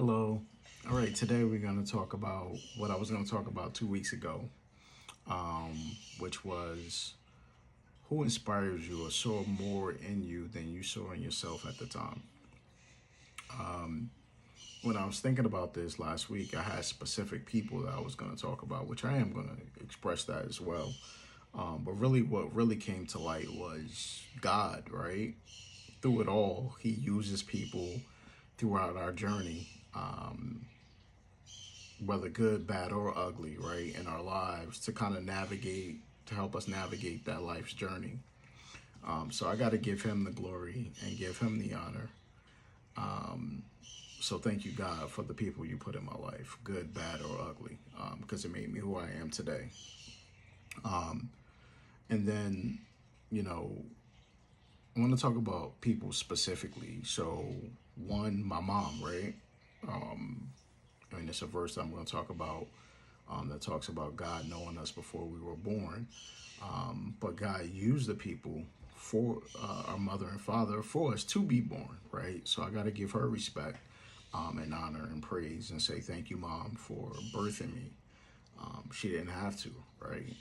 Hello. All right, today we're going to talk about what I was going to talk about 2 weeks ago, um, which was who inspires you or saw more in you than you saw in yourself at the time. When I was thinking about this last week, I had specific people that I was going to talk about, which I am going to express that as well. But really, what really came to light was God, right? Through it all, He uses people throughout our journey, whether good, bad, or ugly, right, in our lives to kind of navigate, to help us navigate that life's journey. So I got to give him the glory and give him the honor. So thank you, God, for the people you put in my life, good, bad, or ugly, because it made me who I am today. And then, you know, I want to talk about people specifically. So, one, my mom, right? I mean, it's a verse that I'm going to talk about that talks about God knowing us before we were born. But God used the people for our mother and father for us to be born, right? So I got to give her respect and honor and praise and say thank you, Mom, for birthing me. She didn't have to, right?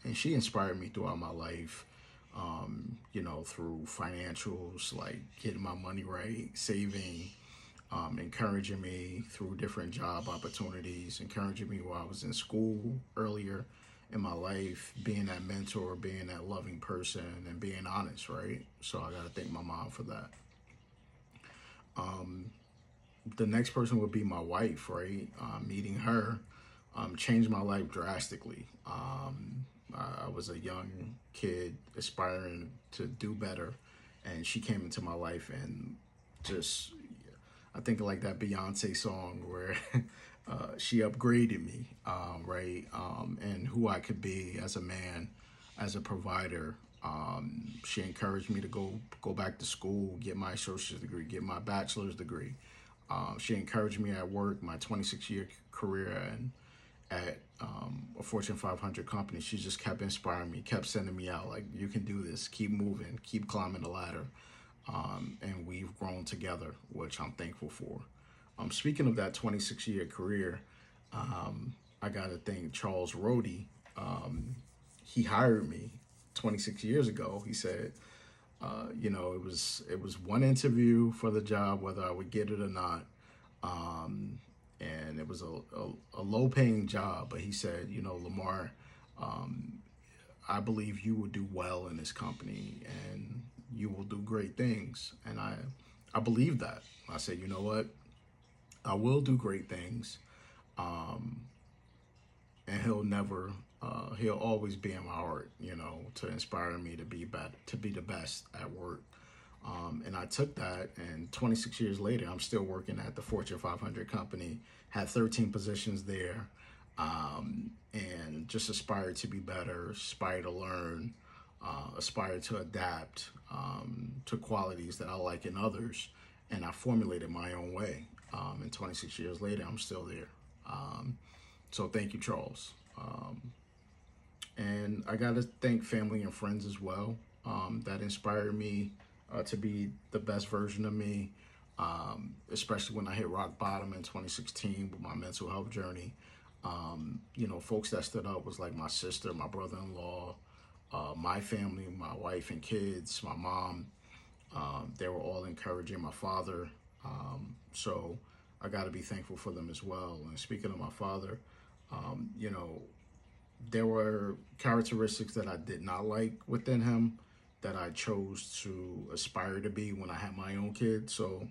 And she inspired me throughout my life, through financials, like getting my money right, saving, encouraging me through different job opportunities, encouraging me while I was in school earlier in my life, being that mentor, being that loving person, and being honest, right? So I got to thank my mom for that. The next person would be my wife, right? Meeting her changed my life drastically. I was a young kid aspiring to do better, and she came into my life and just I think like that Beyonce song where she upgraded me, right, and who I could be as a man, as a provider. She encouraged me to go back to school, get my associate's degree, get my bachelor's degree. She encouraged me at work, my 26-year career, and at a Fortune 500 company. She just kept inspiring me, kept sending me out like, you can do this, keep moving, keep climbing the ladder. And we've grown together, which I'm thankful for. Speaking of that 26-year career, I got to thank Charles Rhodey. He hired me 26 years ago. He said, it was one interview for the job, whether I would get it or not. And it was a low paying job, but he said, Lamar, I believe you will do well in this company and you will do great things. And I believe that. I said, you know what? I will do great things. And he'll always be in my heart, to inspire me to be to be the best at work. And I took that, and 26 years later, I'm still working at the Fortune 500 company, had 13 positions there, and just aspire to be better, aspire to learn, aspire to adapt to qualities that I like in others. And I formulated my own way. And 26 years later, I'm still there. So thank you, Charles. And I got to thank family and friends as well that inspired me to be the best version of me, especially when I hit rock bottom in 2016 with my mental health journey. Folks that stood up was like my sister, my brother-in-law, my family, my wife and kids, my mom. They were all encouraging, my father. So I got to be thankful for them as well. And speaking of my father, um, you know, there were characteristics that I did not like within him that I chose to aspire to be when I had my own kids. So,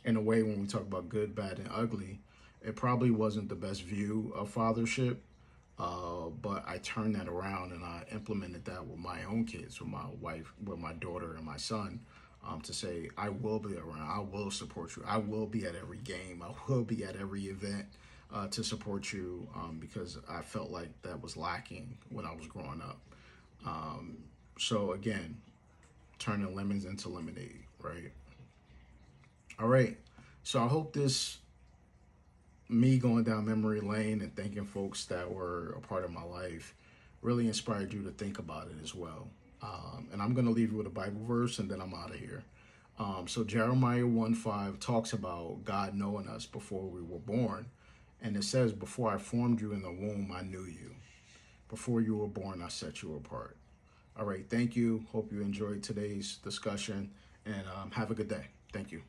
in a way, when we talk about good, bad, and ugly, it probably wasn't the best view of fathership. But I turned that around and I implemented that with my own kids, with my wife, with my daughter, and my son. To say, I will be around, I will support you, I will be at every game, I will be at every event to support you because I felt like that was lacking when I was growing up. So, again, turning lemons into lemonade, right? All right. So, I hope this me going down memory lane and thanking folks that were a part of my life really inspired you to think about it as well. And I'm going to leave you with a Bible verse and then I'm out of here. So Jeremiah 1:5 talks about God knowing us before we were born. And it says, before I formed you in the womb, I knew you. Before you were born, I set you apart. All right. Thank you. Hope you enjoyed today's discussion, and have a good day. Thank you.